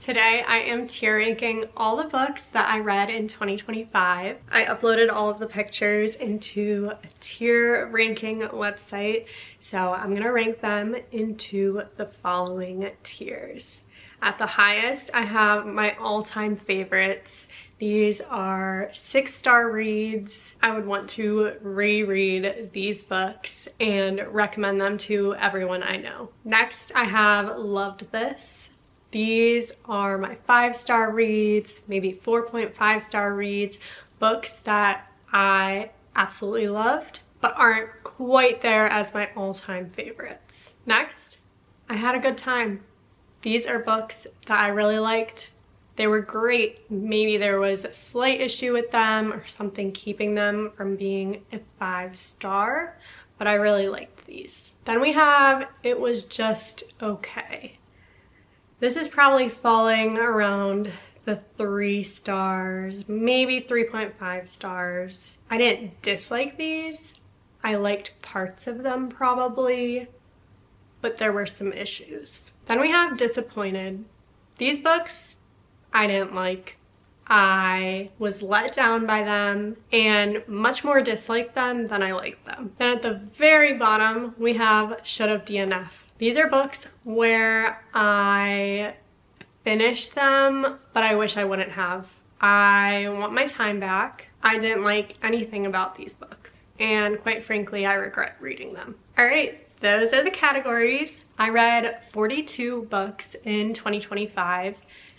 Today I am tier ranking all the books that I read in 2025. I uploaded all of the pictures into a tier ranking website, so I'm gonna rank them into the following tiers. At the highest, I have my all-time favorites. These are 6-star reads. I would want to reread these books and recommend them to everyone I know. Next, I have Loved This. These are my 5-star reads, maybe 4.5-star reads, books that I absolutely loved, but aren't quite there as my all-time favorites. Next, I Had a Good Time. These are books that I really liked. They were great. Maybe there was a slight issue with them or something keeping them from being a 5-star, but I really liked these. Then we have It Was Just Okay. This is probably falling around the 3 stars, maybe 3.5 stars. I didn't dislike these. I liked parts of them probably, but there were some issues. Then we have Disappointed. These books I didn't like. I was let down by them and much more disliked them than I liked them. Then at the very bottom, we have Should've DNF. These are books where I finished them, but I wish I wouldn't have. I want my time back. I didn't like anything about these books, and quite frankly, I regret reading them. All right, those are the categories. I read 42 books in 2025.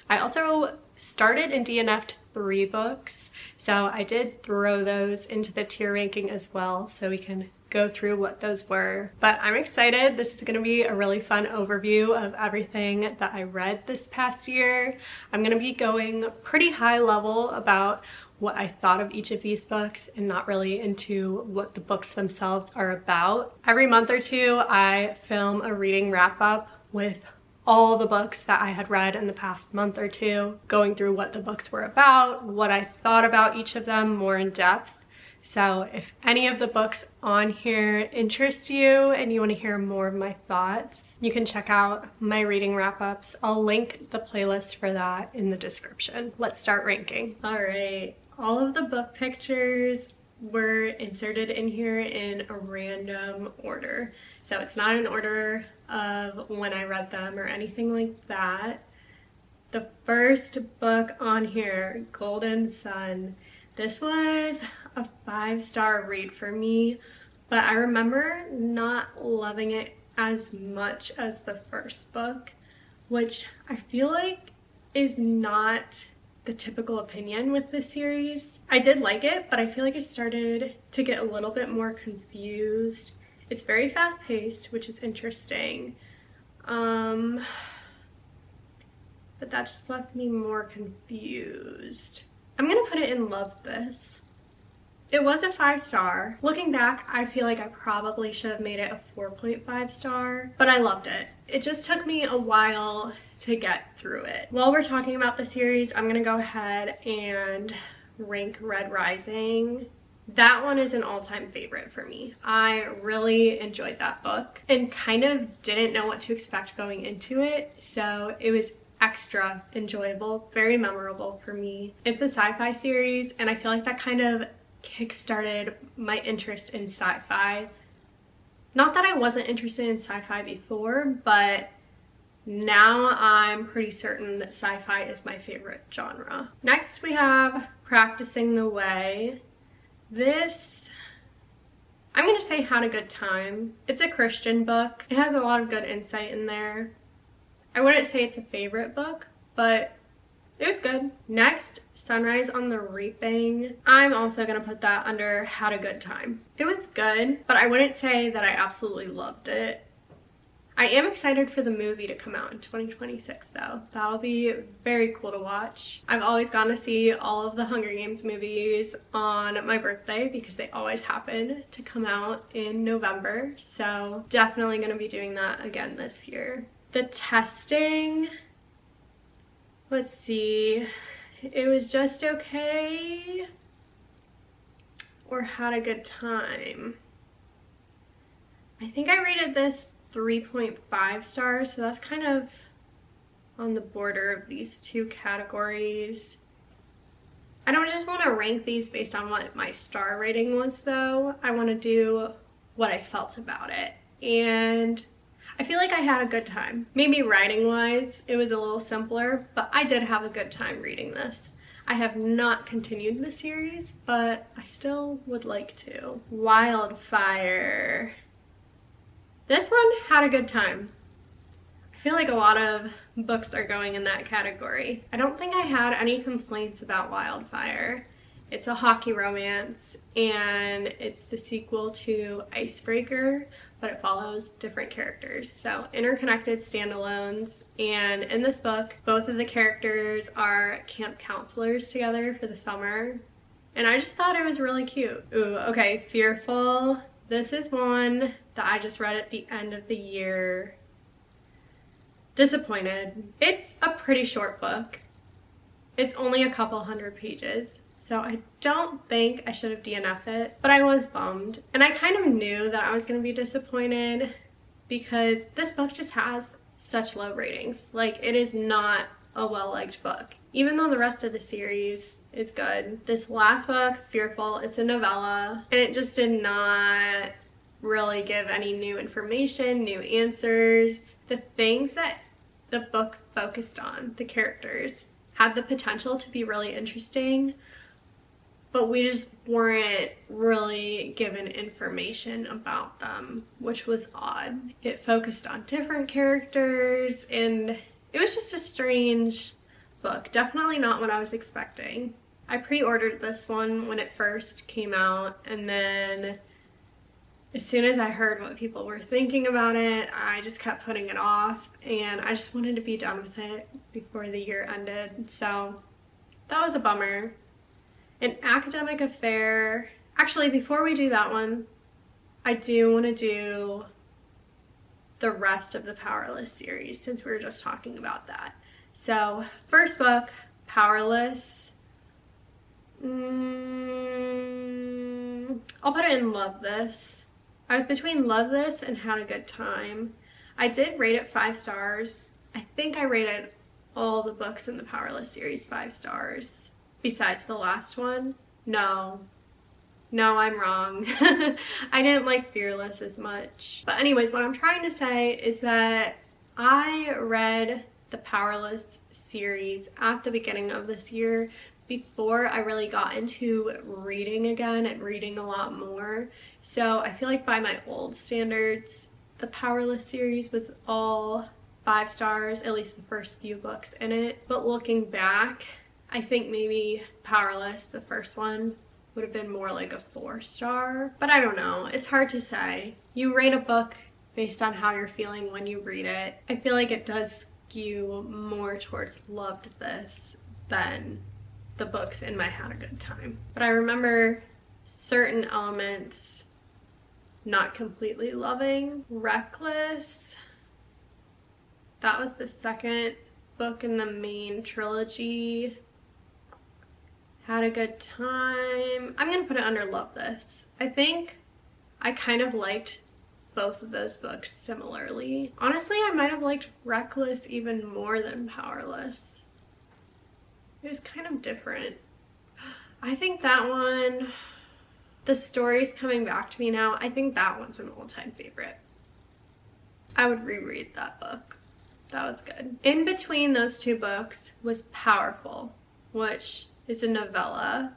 I also started and DNF'd 3 books, so I did throw those into the tier ranking as well, so we can go through what those were. But I'm excited. This is going to be a really fun overview of everything that I read this past year. I'm going to be going pretty high level about what I thought of each of these books and not really into what the books themselves are about. Every month or two, I film a reading wrap up with all the books that I had read in the past month or two, going through what the books were about, what I thought about each of them more in depth. So if any of the books on here interest you and you want to hear more of my thoughts, you can check out my reading wrap-ups. I'll link the playlist for that in the description. Let's start ranking. All right, all of the book pictures were inserted in here in a random order. So it's not an order of when I read them or anything like that. The first book on here, Golden Sun, this was a 5-star read for me, but I remember not loving it as much as the first book, which I feel like is not the typical opinion with this series. I did like it, but I feel like I started to get a little bit more confused. It's very fast-paced, which is interesting, but that just left me more confused. I'm gonna put it in Love This. It was a 5-star. Looking back, I feel like I probably should have made it a 4.5 star, but I loved it. It just took me a while to get through it. While we're talking about the series, I'm gonna go ahead and rank Red Rising. That one is an all-time favorite for me. I really enjoyed that book and kind of didn't know what to expect going into it, so it was extra enjoyable, very memorable for me. It's a sci-fi series, and I feel like that kind of kickstarted my interest in sci-fi. Not that I wasn't interested in sci-fi before, but now I'm pretty certain that sci-fi is my favorite genre. Next we have Practicing the Way. This, I'm gonna say Had a Good Time. It's a Christian book. It has a lot of good insight in there. I wouldn't say it's a favorite book, but it was good. Next, Sunrise on the Reaping. I'm also gonna put that under Had a Good Time. It was good, but I wouldn't say that I absolutely loved it. I am excited for the movie to come out in 2026 though. That'll be very cool to watch. I've always gone to see all of the Hunger Games movies on my birthday because they always happen to come out in November. So definitely gonna be doing that again this year. The Testing, let's see, It Was Just Okay or Had a Good Time. I think I rated this 3.5 stars, so that's kind of on the border of these two categories. I don't just want to rank these based on what my star rating was though. I want to do what I felt about it. And I feel like I had a good time. Maybe writing wise, it was a little simpler, but I did have a good time reading this. I have not continued the series, but I still would like to. Wildfire. This one had a good time. I feel like a lot of books are going in that category. I don't think I had any complaints about Wildfire. It's a hockey romance, and it's the sequel to Icebreaker, but it follows different characters. So interconnected standalones, and in this book, both of the characters are camp counselors together for the summer, and I just thought it was really cute. Ooh, okay, Fearful. This is one that I just read at the end of the year. Disappointed. It's a pretty short book. It's only a couple hundred pages. So I don't think I should have DNF'd it, but I was bummed. And I kind of knew that I was going to be disappointed because this book just has such low ratings. Like, it is not a well-liked book. Even though the rest of the series is good, this last book, Fearful, it's a novella, and it just did not really give any new information, new answers. The things that the book focused on, the characters, had the potential to be really interesting, but we just weren't really given information about them, which was odd. It focused on different characters, and it was just a strange book. Definitely not what I was expecting. I pre-ordered this one when it first came out, and then as soon as I heard what people were thinking about it, I just kept putting it off, and I just wanted to be done with it before the year ended. So that was a bummer. An Academic Affair. Actually, before we do that one, I do want to do the rest of the Powerless series since we were just talking about that. So first book, Powerless. I'll put it in Love This. I was between Love This and Had a Good Time. I did rate it 5 stars. I think I rated all the books in the Powerless series 5 stars. Besides the last one. No, I'm wrong. I didn't like Fearless as much. But anyways, what I'm trying to say is that I read the Powerless series at the beginning of this year before I really got into reading again and reading a lot more. So I feel like by my old standards, the Powerless series was all 5 stars, at least the first few books in it. But looking back, I think maybe Powerless, the first one, would have been more like a 4-star. But I don't know. It's hard to say. You rate a book based on how you're feeling when you read it. I feel like it does skew more towards Loved This than the books in my Had a Good Time. But I remember certain elements not completely loving. Reckless. That was the second book in the main trilogy. Had a Good Time. I'm gonna put it under Love This. I think I kind of liked both of those books similarly. Honestly, I might have liked Reckless even more than Powerless. It was kind of different. I think that one, the story's coming back to me now. I think that one's an all-time favorite. I would reread that book. That was good. In between those two books was Powerful, which is a novella,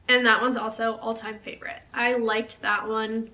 and that one's also all-time favorite. I liked that one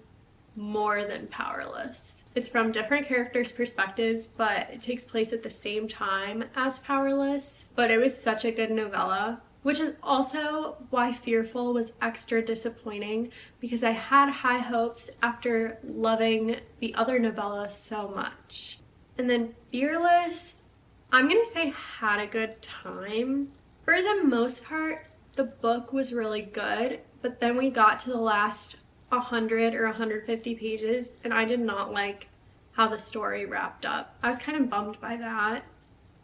more than Powerless. It's from different characters' perspectives, but it takes place at the same time as Powerless. But it was such a good novella, which is also why Fearful was extra disappointing, because I had high hopes after loving the other novella so much. And then Fearless, I'm gonna say Had a Good Time. For the most part, the book was really good, but then we got to the last 100 or 150 pages, and I did not like how the story wrapped up. I was kind of bummed by that.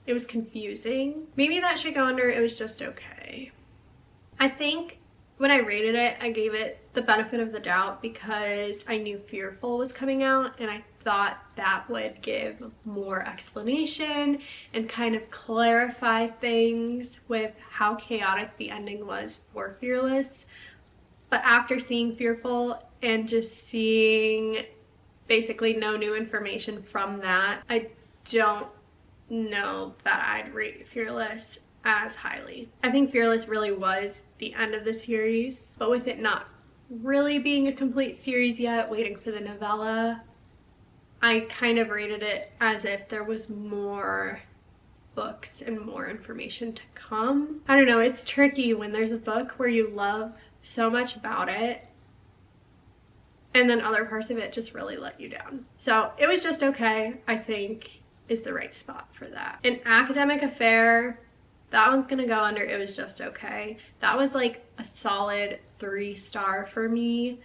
It was confusing. Maybe that should go under It Was Just Okay. I think when I rated it, I gave it the benefit of the doubt because I knew Fearful was coming out, and I thought that would give more explanation and kind of clarify things with how chaotic the ending was for Fearless. But after seeing Fearful and just seeing basically no new information from that, I don't know that I'd rate Fearless as highly. I think Fearless really was the end of the series, but with it not really being a complete series yet, waiting for the novella, I kind of rated it as if there was more books and more information to come. I don't know, it's tricky when there's a book where you love so much about it and then other parts of it just really let you down. So it was just okay, I think, is the right spot for that. An Academic Affair, that one's gonna go under it was just okay. That was like a solid 3-star for me.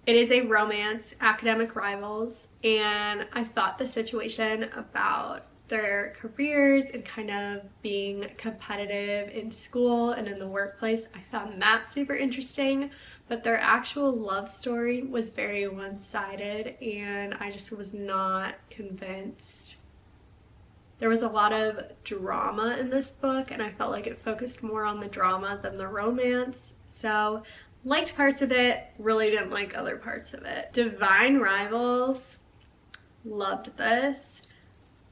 It is a romance, academic rivals, and I thought the situation about their careers and kind of being competitive in school and in the workplace, I found that super interesting, but their actual love story was very one-sided and I just was not convinced. There was a lot of drama in this book and I felt like it focused more on the drama than the romance, so liked parts of it, really didn't like other parts of it. Divine Rivals, loved this.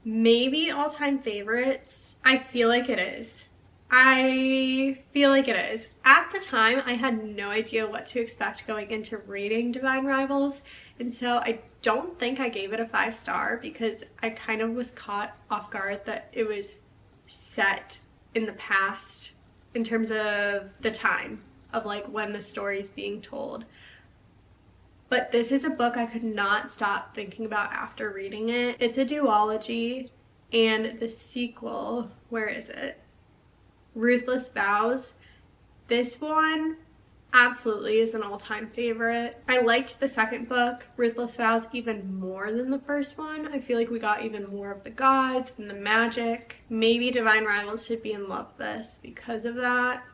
Maybe all-time favorites. I feel like it is. I feel like it is. At the time, I had no idea what to expect going into reading Divine Rivals, and so I don't think I gave it a 5-star because I kind of was caught off guard that it was set in the past in terms of the time of like when the story's being told. But this is a book I could not stop thinking about after reading it. It's a duology, and the sequel, where is it? Ruthless Vows. This one absolutely is an all-time favorite. I liked the second book, Ruthless Vows, even more than the first one. I feel like we got even more of the gods and the magic. Maybe Divine Rivals should be in love with this because of that.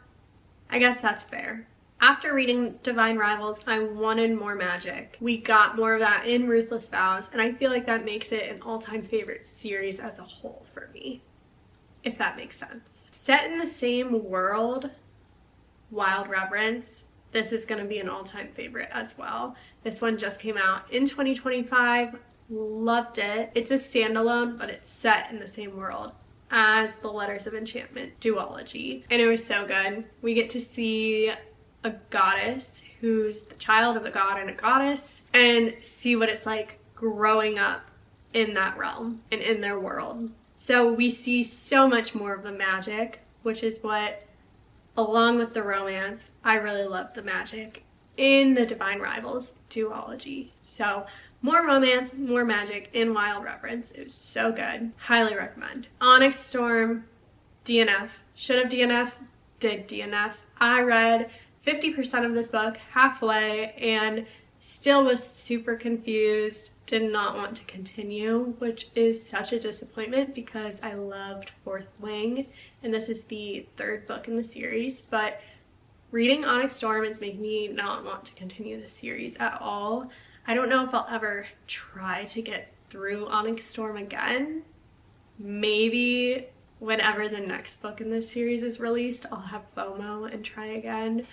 I guess that's fair. After reading Divine Rivals, I wanted more magic. We got more of that in Ruthless Vows, and I feel like that makes it an all-time favorite series as a whole for me, if that makes sense. Set in the same world, Wild Reverence, this is going to be an all-time favorite as well. This one just came out in 2025, loved it. It's a standalone, but it's set in the same world as the Letters of Enchantment duology, and it was so good. We get to see a goddess who's the child of a god and a goddess and see what it's like growing up in that realm and in their world. So we see so much more of the magic, which is what, along with the romance, I really love the magic in the Divine Rivals duology. So more romance, more magic in Wild Reverence. It was so good. Highly recommend. Onyx Storm, DNF. Should have DNF, did DNF. I read 50% of this book halfway and still was super confused, did not want to continue, which is such a disappointment because I loved Fourth Wing and this is the 3rd book in the series, but reading Onyx Storm is making me not want to continue the series at all. I don't know if I'll ever try to get through Onyx Storm again. Maybe whenever the next book in this series is released, I'll have FOMO and try again.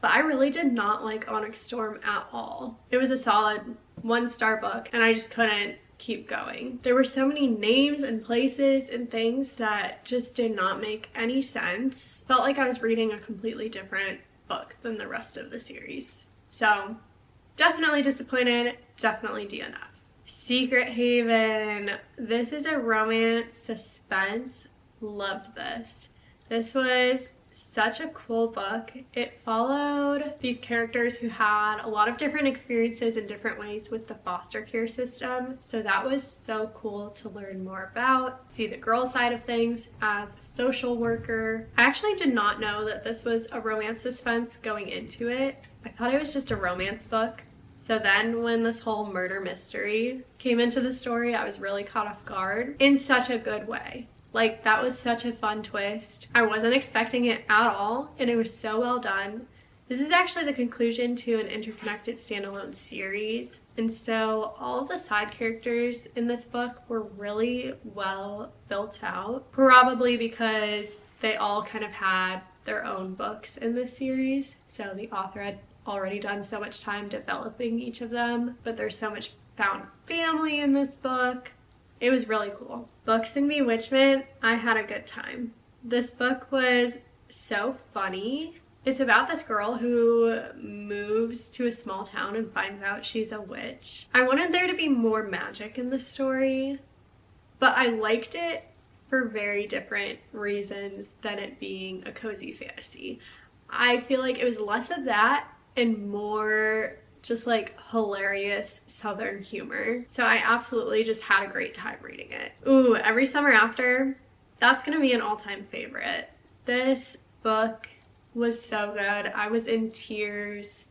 But I really did not like Onyx Storm at all. It was a solid 1-star book and I just couldn't keep going. There were so many names and places and things that just did not make any sense. Felt like I was reading a completely different book than the rest of the series. So definitely disappointed, definitely DNF. Secret Haven. This is a romance suspense. Loved this. This was such a cool book. It followed these characters who had a lot of different experiences in different ways with the foster care system, so that was so cool to learn more about, see the girl side of things as a social worker. I actually did not know that this was a romance suspense going into it. I thought it was just a romance book. So then when this whole murder mystery came into the story, I was really caught off guard in such a good way. Like, that was such a fun twist. I wasn't expecting it at all, and it was so well done. This is actually the conclusion to an interconnected standalone series And so all of the side characters in this book were really well built out, probably because they all kind of had their own books in this series. So the author had already done so much time developing each of them, but there's so much found family in this book. It was really cool. Books and Bewitchment, I had a good time. This book was so funny. It's about this girl who moves to a small town and finds out she's a witch. I wanted there to be more magic in the story, but I liked it for very different reasons than it being a cozy fantasy. I feel like it was less of that and more just like hilarious Southern humor. So I absolutely just had a great time reading it. Ooh, Every Summer After, that's gonna be an all-time favorite. This book was so good. I was in tears.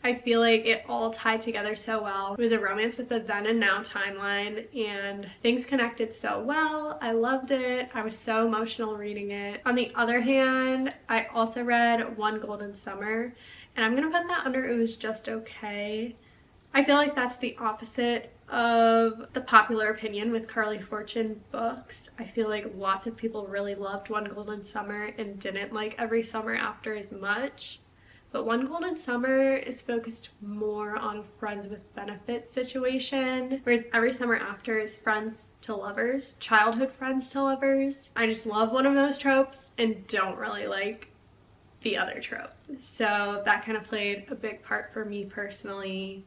I feel like it all tied together so well. It was a romance with the then and now timeline, and things connected so well. I loved it. I was so emotional reading it. On the other hand, I also read One Golden Summer, and I'm gonna put that under It Was Just Okay. I feel like that's the opposite of the popular opinion with Carly Fortune books. I feel like lots of people really loved One Golden Summer and didn't like Every Summer After as much. But One Golden Summer is focused more on a friends with benefits situation, whereas Every Summer After is friends to lovers, childhood friends to lovers. I just love one of those tropes and don't really like the other trope. So that kind of played a big part for me personally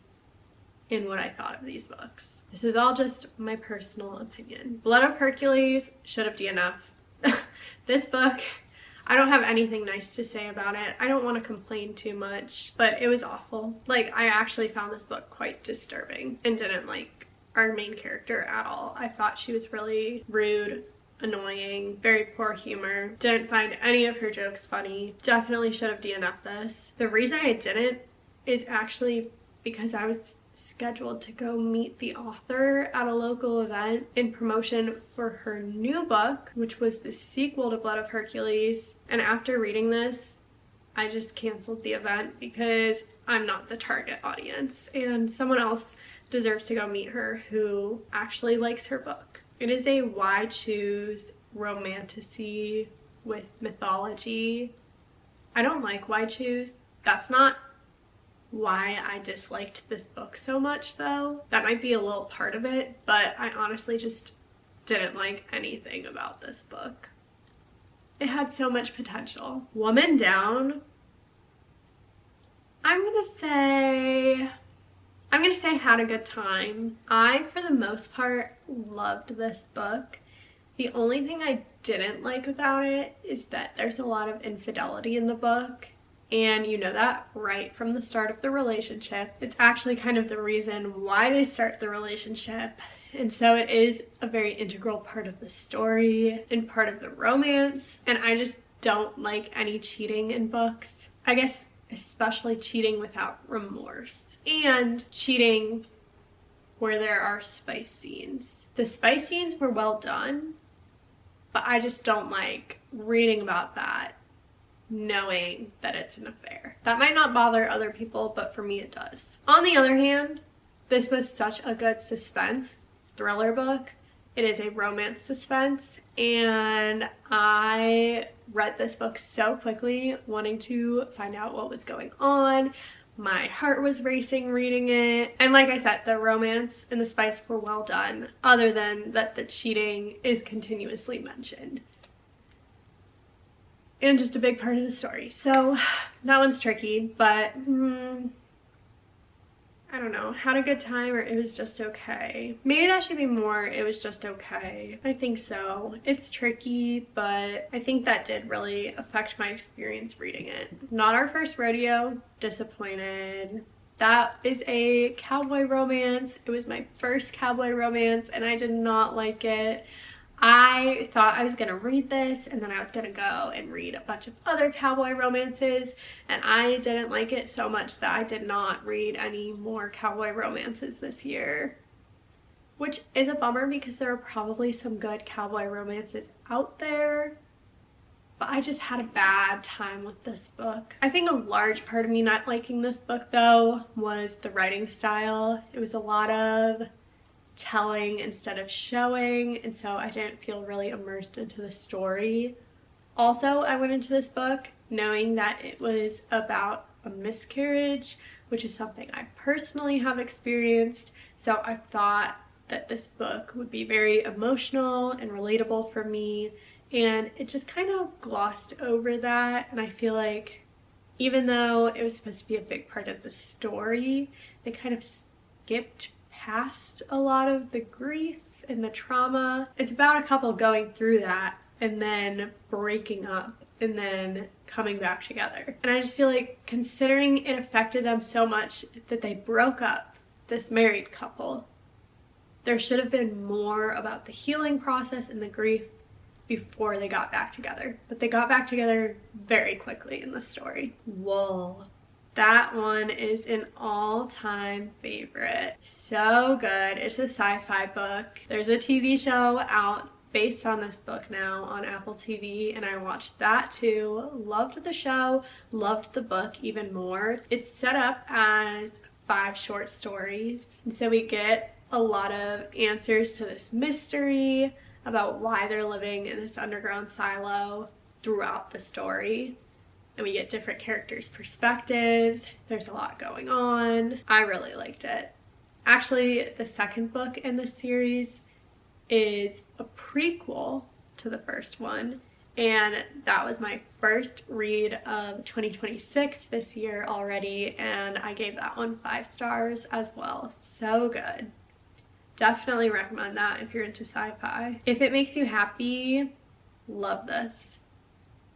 in what I thought of these books. This is all just my personal opinion. Blood of Hercules should have DNF. This book, I don't have anything nice to say about it. I don't want to complain too much, but it was awful. Like, I actually found this book quite disturbing and didn't like our main character at all. I thought she was really rude, annoying, very poor humor. Didn't find any of her jokes funny. Definitely should have DNF'd this. The reason I didn't is actually because I was scheduled to go meet the author at a local event in promotion for her new book, which was the sequel to Blood of Hercules. And after reading this, I just canceled the event because I'm not the target audience and someone else deserves to go meet her who actually likes her book. It is a why choose romantasy with mythology. I don't like why choose. That's not why I disliked this book so much though. That might be a little part of it, but I honestly just didn't like anything about this book. It had so much potential. Woman Down, I'm gonna say had a good time. I, for the most part, loved this book. The only thing I didn't like about it is that there's a lot of infidelity in the book. And you know that right from the start of the relationship. It's actually kind of the reason why they start the relationship. And so it is a very integral part of the story and part of the romance. And I just don't like any cheating in books. I guess especially cheating without remorse. And cheating where there are spice scenes. The spice scenes were well done, but I just don't like reading about that knowing that it's an affair. That might not bother other people, but for me it does. On the other hand, this was such a good suspense thriller book. It is a romance suspense, and I read this book so quickly, wanting to find out what was going on. My heart was racing reading it. And like I said, the romance and the spice were well done, other than that the cheating is continuously mentioned. And just a big part of the story. So that one's tricky, but I don't know. Had a good time, or it was just okay. Maybe that should be more it was just okay. I think so. It's tricky, but I think that did really affect my experience reading it. Not Our First Rodeo, disappointed. That is a cowboy romance. It was my first cowboy romance and I did not like it. I thought I was gonna read this and then I was gonna go and read a bunch of other cowboy romances, and I didn't like it so much that I did not read any more cowboy romances this year, which is a bummer because there are probably some good cowboy romances out there, but I just had a bad time with this book. I think a large part of me not liking this book though was the writing style. It was a lot of telling instead of showing, and so I didn't feel really immersed into the story. Also, I went into this book knowing that it was about a miscarriage, which is something I personally have experienced, so I thought that this book would be very emotional and relatable for me, and it just kind of glossed over that. And I feel like even though it was supposed to be a big part of the story, they kind of skipped past a lot of the grief and the trauma. It's about a couple going through that and then breaking up and then coming back together. And I just feel like, considering it affected them so much that they broke up, this married couple, there should have been more about the healing process and the grief before they got back together. But they got back together very quickly in the story. Whoa. That one is an all-time favorite. So good. It's a sci-fi book. There's a TV show out based on this book now on Apple TV, and I watched that too. Loved the show, loved the book even more. It's set up as 5 short stories, and so we get a lot of answers to this mystery about why they're living in this underground silo throughout the story. And we get different characters' perspectives. There's a lot going on. I really liked it. Actually, the second book in the series is a prequel to the first one, and that was my first read of 2026 this year already, and I gave that one 5 stars as well. So good. Definitely recommend that if you're into sci-fi. If it makes you happy, love this.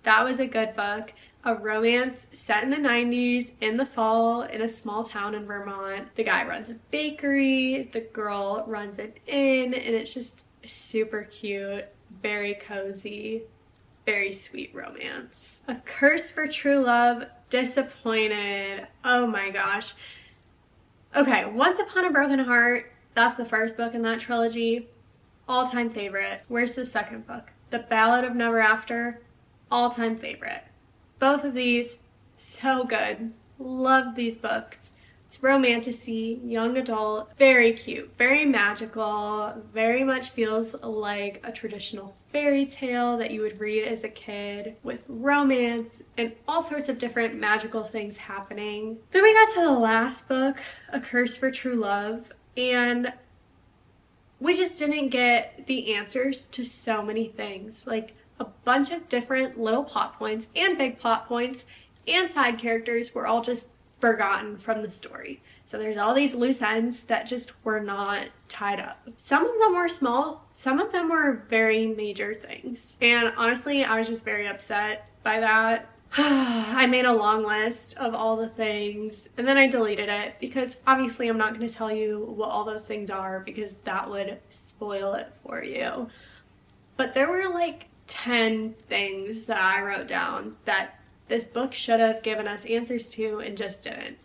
That was a good book. A romance set in the 90s in the fall in a small town in Vermont. The guy runs a bakery, the girl runs an inn, and it's just super cute, very cozy, very sweet romance. A Curse for True Love, disappointed. Oh my gosh. Okay, Once Upon a Broken Heart, that's the first book in that trilogy. All-time favorite. Where's the second book? The Ballad of Never After, all-time favorite. Both of these, so good. Love these books. It's romantasy, young adult, very cute, very magical, very much feels like a traditional fairy tale that you would read as a kid, with romance and all sorts of different magical things happening. Then we got to the last book, A Curse for True Love, and we just didn't get the answers to so many things. Like, a bunch of different little plot points and big plot points and side characters were all just forgotten from the story. So there's all these loose ends that just were not tied up. Some of them were small, some of them were very major things. And honestly, I was just very upset by that. I made a long list of all the things and then I deleted it because obviously I'm not going to tell you what all those things are because that would spoil it for you. But there were like 10 things that I wrote down that this book should have given us answers to and just didn't.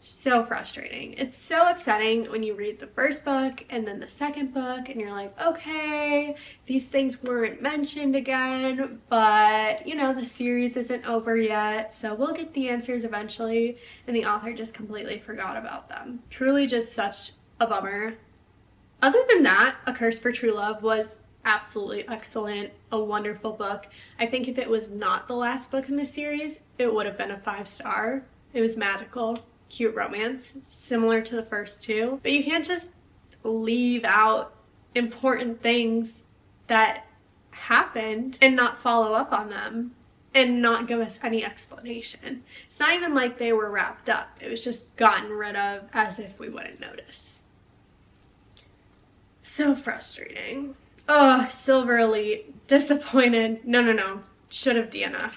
So frustrating. It's so upsetting when you read the first book and then the second book and you're like, okay, these things weren't mentioned again, but you know, the series isn't over yet, so we'll get the answers eventually, and the author just completely forgot about them. Truly just such a bummer. Other than that, A Curse for True Love was absolutely excellent, a wonderful book. I think if it was not the last book in the series, it would have been a 5-star. It was magical, cute romance, similar to the first two, but you can't just leave out important things that happened and not follow up on them and not give us any explanation. It's not even like they were wrapped up. It was just gotten rid of as if we wouldn't notice. So frustrating. Oh, Silver Elite, disappointed. No. Should have DNF.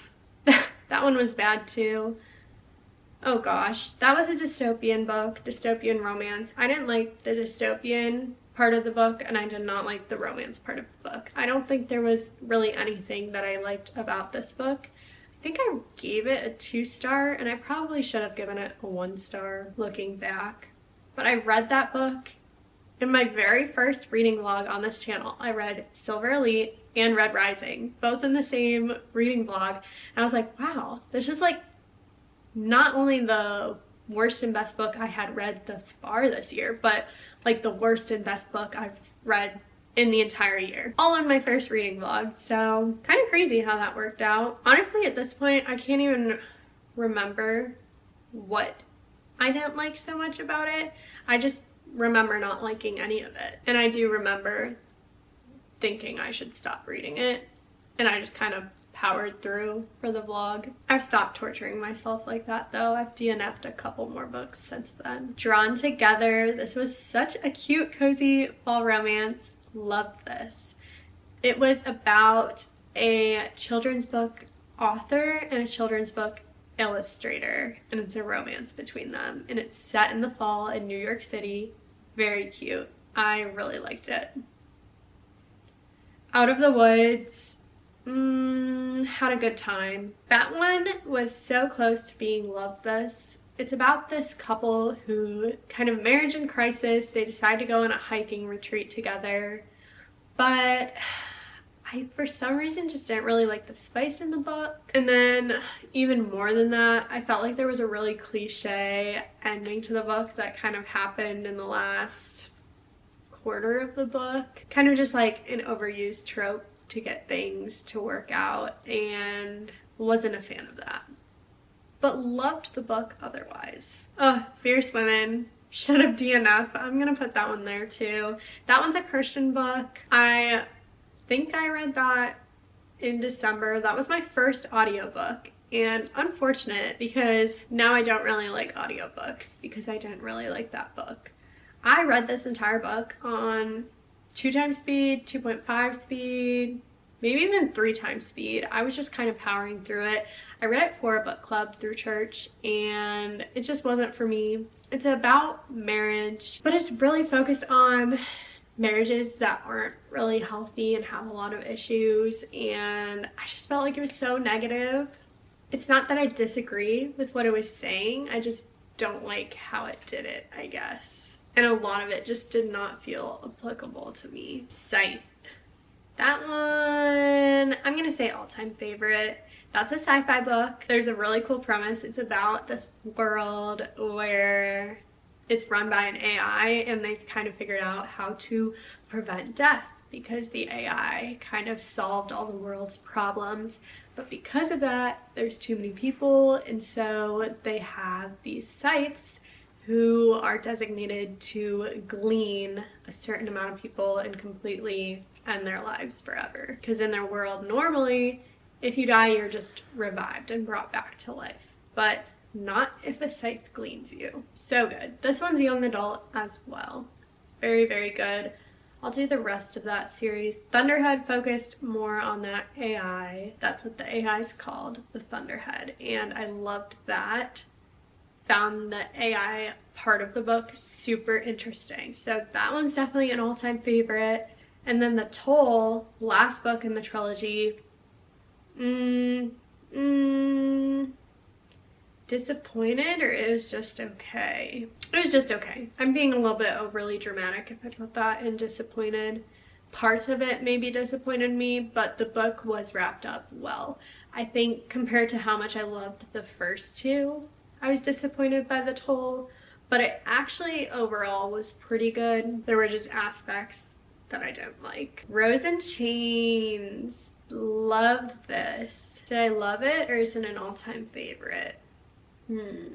That one was bad too. Oh gosh, that was a dystopian book, dystopian romance. I didn't like the dystopian part of the book and I did not like the romance part of the book. I don't think there was really anything that I liked about this book. I think I gave it a 2-star and I probably should have given it a 1-star looking back. But I read that book In my very first reading vlog on this channel, I read Silver Elite and Red Rising, both in the same reading vlog. And I was like, wow, this is like not only the worst and best book I had read thus far this year, but like the worst and best book I've read in the entire year. All in my first reading vlog. So kind of crazy how that worked out. Honestly, at this point, I can't even remember what I didn't like so much about it. I just remember not liking any of it. And I do remember thinking I should stop reading it. And I just kind of powered through for the vlog. I've stopped torturing myself like that though. I've DNF'd a couple more books since then. Drawn Together. This was such a cute, cozy fall romance. Loved this. It was about a children's book author and a children's book illustrator, and it's a romance between them, and it's set in the fall in New York City. Very cute. I really liked it. Out of the Woods, had a good time. That one was so close to being Love This. It's about this couple who, kind of marriage in crisis, they decide to go on a hiking retreat together, but I, for some reason, just didn't really like the spice in the book. And then, even more than that, I felt like there was a really cliche ending to the book that kind of happened in the last quarter of the book. Kind of just like an overused trope to get things to work out, and wasn't a fan of that. But loved the book otherwise. Oh, Fierce Women. Shut Up DNF. I'm gonna put that one there too. That one's a Christian book. I think I read that in December. That was my first audiobook, and unfortunate because now I don't really like audiobooks because I didn't really like that book. I read this entire book on 2 times speed, 2.5 speed, maybe even 3 times speed. I was just kind of powering through it. I read it for a book club through church, and it just wasn't for me. It's about marriage, but it's really focused on marriages that aren't really healthy and have a lot of issues, and I just felt like it was so negative. It's not that I disagree with what it was saying, I just don't like how it did it, I guess. And a lot of it just did not feel applicable to me. Scythe. That one, I'm gonna say all-time favorite. That's a sci-fi book. There's a really cool premise. It's about this world where it's run by an AI, and they've kind of figured out how to prevent death because the AI kind of solved all the world's problems. But because of that, there's too many people, and so they have these scythes who are designated to glean a certain amount of people and completely end their lives forever. Because in their world, normally, if you die, you're just revived and brought back to life. But not if a scythe gleans you. So good. This one's young adult as well. It's very, very good. I'll do the rest of that series. Thunderhead focused more on that AI. That's what the AI is called, the Thunderhead. And I loved that. Found the AI part of the book super interesting. So that one's definitely an all-time favorite. And then The Toll, last book in the trilogy, disappointed, or it was just okay? It was just okay. I'm being a little bit overly dramatic if I put that in disappointed. Parts of it maybe disappointed me, but the book was wrapped up well. I think compared to how much I loved the first two, I was disappointed by The Toll, but it actually overall was pretty good. There were just aspects that I didn't like. Rose and Chains. Loved this. Did I love it, or is it an all-time favorite? I'm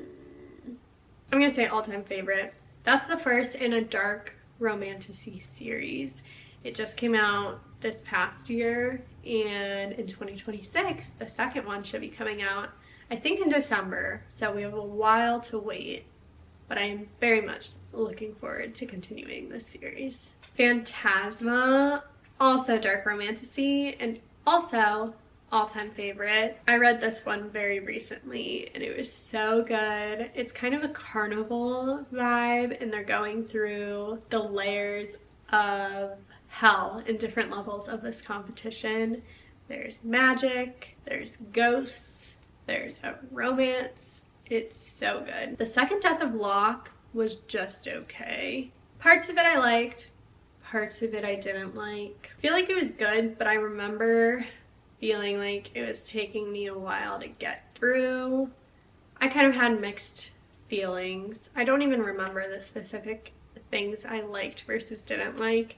gonna say all-time favorite. That's the first in a dark romantasy series. It just came out this past year, and in 2026, the second one should be coming out, I think in December, so we have a while to wait, but I am very much looking forward to continuing this series. Phantasma, also dark romantasy, and also all-time favorite. I read this one very recently, and it was so good. It's kind of a carnival vibe, and they're going through the layers of hell in different levels of this competition. There's magic, there's ghosts, there's a romance. It's so good. The second death of Locke was just okay. Parts of it I liked, parts of it I didn't like. I feel like it was good, but I remember feeling like it was taking me a while to get through. I kind of had mixed feelings. I don't even remember the specific things I liked versus didn't like.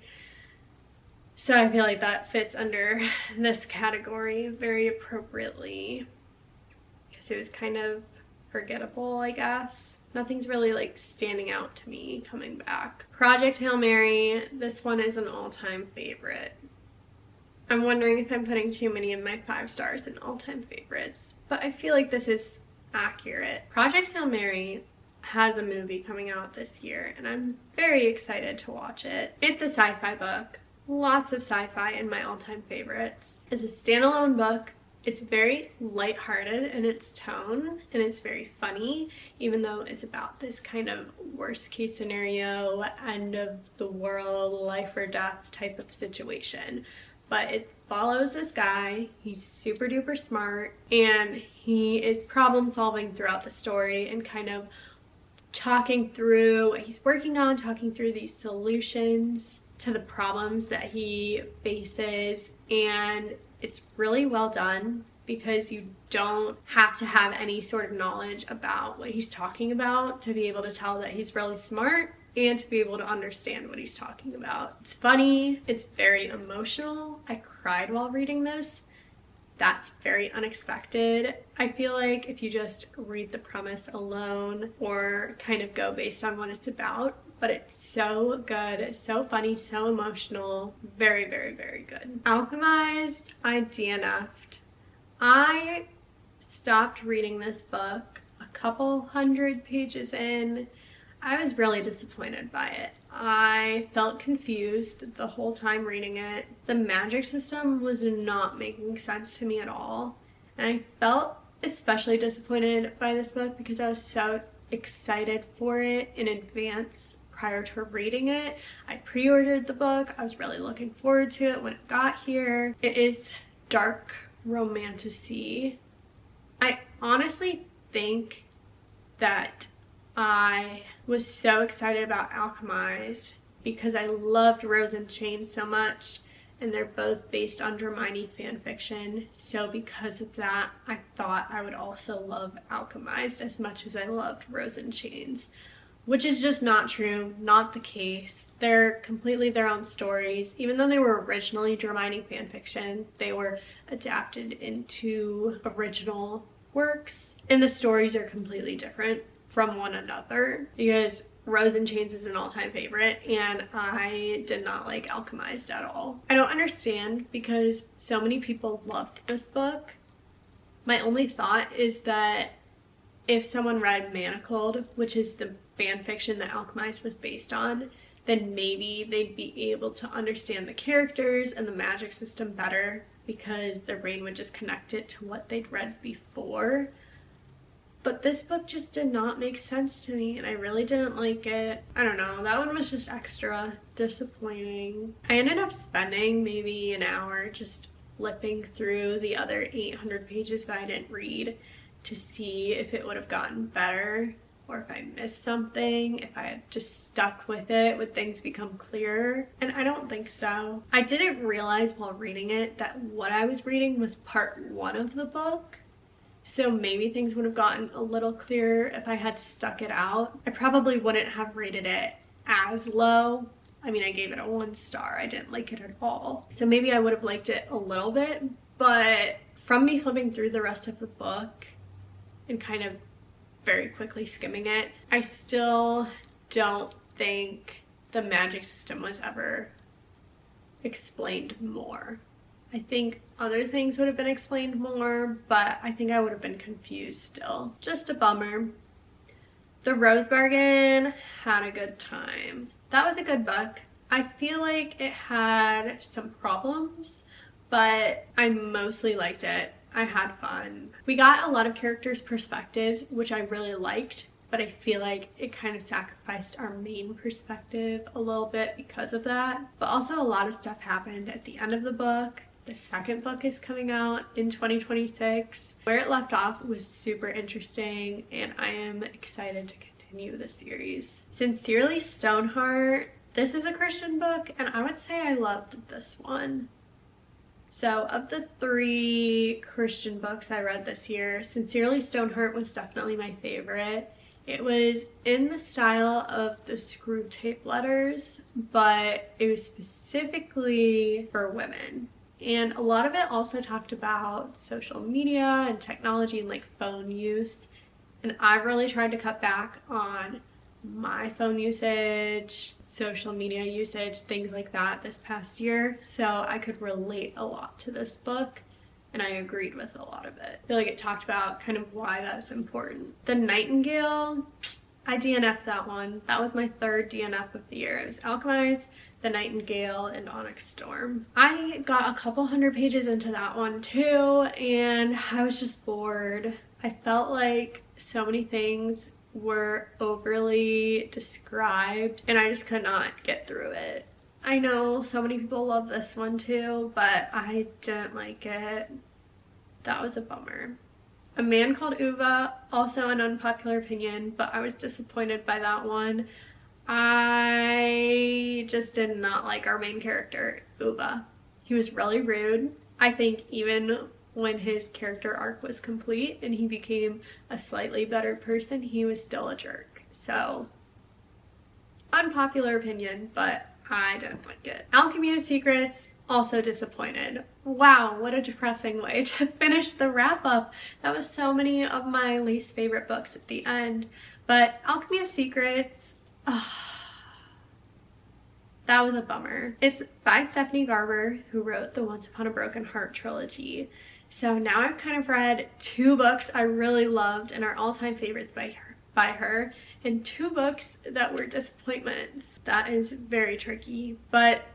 So I feel like that fits under this category very appropriately because it was kind of forgettable, I guess. Nothing's really like standing out to me coming back. Project Hail Mary, this one is an all-time favorite. I'm wondering if I'm putting too many of my 5 stars in all-time favorites, but I feel like this is accurate. Project Hail Mary has a movie coming out this year and I'm very excited to watch it. It's a sci-fi book. Lots of sci-fi in my all-time favorites. It's a standalone book. It's very lighthearted in its tone and it's very funny, even though it's about this kind of worst case scenario, end of the world, life or death type of situation. But it follows this guy. He's super duper smart and he is problem solving throughout the story and kind of talking through what he's working on, talking through these solutions to the problems that he faces. And it's really well done because you don't have to have any sort of knowledge about what he's talking about to be able to tell that he's really smart and to be able to understand what he's talking about. It's funny, it's very emotional. I cried while reading this. That's very unexpected. I feel like if you just read the premise alone or kind of go based on what it's about, but it's so good, so funny, so emotional, very, very, very good. Alchemized, I DNF'd. I stopped reading this book a couple hundred pages in. I was really disappointed by it. I felt confused the whole time reading it. The magic system was not making sense to me at all. And I felt especially disappointed by this book because I was so excited for it in advance prior to reading it. I pre-ordered the book. I was really looking forward to it when it got here. It is dark romantasy. I honestly think that I was so excited about Alchemized because I loved Rose and Chains so much and they're both based on Hermione fanfiction. So because of that, I thought I would also love Alchemized as much as I loved Rose and Chains, which is just not true, not the case. They're completely their own stories. Even though they were originally Hermione fanfiction, they were adapted into original works and the stories are completely different from one another because Rose and Chains is an all-time favorite and I did not like Alchemized at all. I don't understand because so many people loved this book. My only thought is that if someone read Manacled, which is the fan fiction that Alchemized was based on, then maybe they'd be able to understand the characters and the magic system better because their brain would just connect it to what they'd read before. But this book just did not make sense to me and I really didn't like it. I don't know, that one was just extra disappointing. I ended up spending maybe an hour just flipping through the other 800 pages that I didn't read to see if it would have gotten better or if I missed something, if I had just stuck with it, would things become clearer? And I don't think so. I didn't realize while reading it that what I was reading was part 1 of the book. So maybe things would have gotten a little clearer if I had stuck it out. I probably wouldn't have rated it as low. I mean, I gave it a 1 star. I didn't like it at all. So maybe I would have liked it a little bit, but from me flipping through the rest of the book and kind of very quickly skimming it, I still don't think the magic system was ever explained more. I think other things would have been explained more, but I think I would have been confused still. Just a bummer. The Rose Bargain, had a good time. That was a good book. I feel like it had some problems, but I mostly liked it. I had fun. We got a lot of characters' perspectives, which I really liked, but I feel like it kind of sacrificed our main perspective a little bit because of that. But also a lot of stuff happened at the end of the book. The second book is coming out in 2026. Where it left off was super interesting and I am excited to continue continue the series. Sincerely Stoneheart, this is a Christian book, and I would say I loved this one. So of the 3 Christian books I read this year, Sincerely Stoneheart was definitely my favorite. It was in the style of the Screwtape Letters, but it was specifically for women. And a lot of it also talked about social media and technology and like phone use. And I've really tried to cut back on my phone usage, social media usage, things like that this past year. So I could relate a lot to this book, and I agreed with a lot of it. I feel like it talked about kind of why that's important. The Nightingale, I DNF'd that one. That was my 3rd DNF of the year. It was Alchemized, The Nightingale, and Onyx Storm. I got a couple hundred pages into that one too, and I was just bored. I felt like so many things were overly described, and I just could not get through it. I know so many people love this one too, but I didn't like it. That was a bummer. A Man Called Uva, also an unpopular opinion, but I was disappointed by that one. I just did not like our main character, Uva. He was really rude. I think even when his character arc was complete and he became a slightly better person, he was still a jerk. So, unpopular opinion, but I didn't like it. Alchemy of Secrets, also disappointed. Wow, what a depressing way to finish the wrap up. That was so many of my least favorite books at the end. But Alchemy of Secrets, that was a bummer. It's by Stephanie Garber, who wrote the Once Upon a Broken Heart trilogy. So now I've kind of read 2 books I really loved and are all-time favorites by her, and 2 books that were disappointments. That is very tricky. But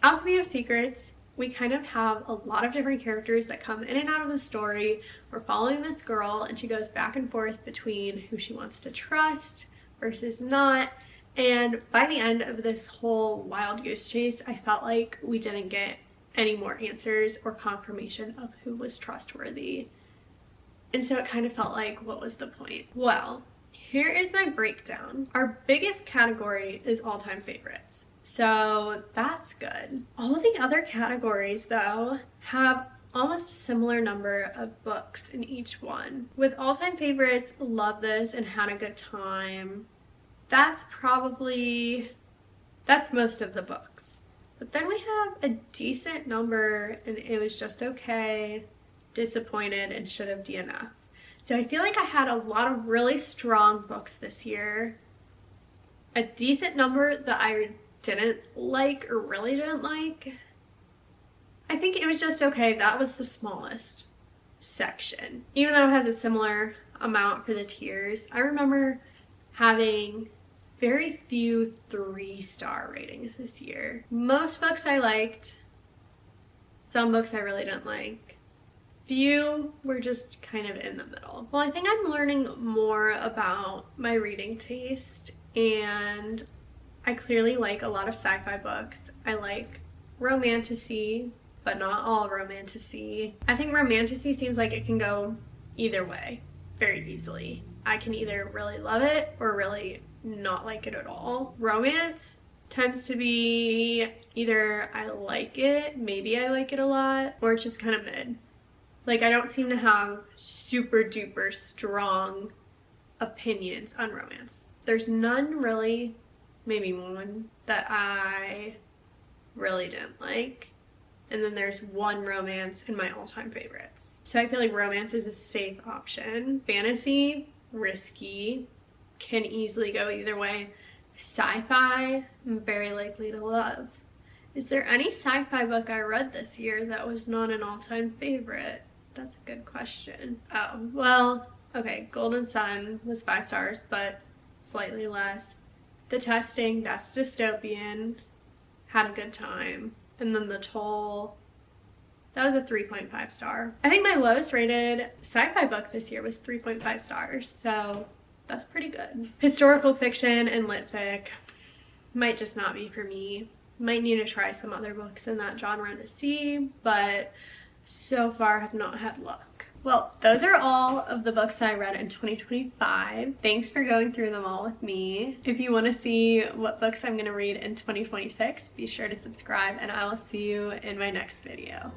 Alchemy of Secrets, we kind of have a lot of different characters that come in and out of the story. We're following this girl, and she goes back and forth between who she wants to trust versus not. And by the end of this whole wild goose chase, I felt like we didn't get any more answers or confirmation of who was trustworthy. And so it kind of felt like, what was the point? Well, here is my breakdown. Our biggest category is all-time favorites. So that's good. All the other categories, though, have almost a similar number of books in each one. With all-time favorites, love this and had a good time. That's most of the books. But then we have a decent number and it was just okay, disappointed, and should have DNF. So I feel like I had a lot of really strong books this year. A decent number that I didn't like or really didn't like. I think it was just okay. That was the smallest section. Even though it has a similar amount for the tiers, I remember having very few 3-star ratings this year. Most books I liked, some books I really didn't like. Few were just kind of in the middle. Well, I think I'm learning more about my reading taste, and I clearly like a lot of sci-fi books. I like romantasy, but not all romantasy. I think romantasy seems like it can go either way very easily. I can either really love it or really not like it at all. Romance tends to be either I like it, maybe I like it a lot, or it's just kind of mid. Like, I don't seem to have super duper strong opinions on romance. There's none really, maybe one, that I really didn't like. And then there's one romance in my all-time favorites. So I feel like romance is a safe option. Fantasy, risky, can easily go either way. Sci-fi, I'm very likely to love. Is there any sci-fi book I read this year that was not an all-time favorite? That's a good question. Oh, well, okay, Golden Sun was 5 stars, but slightly less. The Testing, that's dystopian, had a good time. And then The Toll, that was a 3.5 star. I think my lowest rated sci-fi book this year was 3.5 stars, so that's pretty good. Historical fiction and lit fic might just not be for me. Might need to try some other books in that genre to see, but so far have not had luck. Well, those are all of the books that I read in 2025. Thanks for going through them all with me. If you want to see what books I'm going to read in 2026, be sure to subscribe, and I will see you in my next video.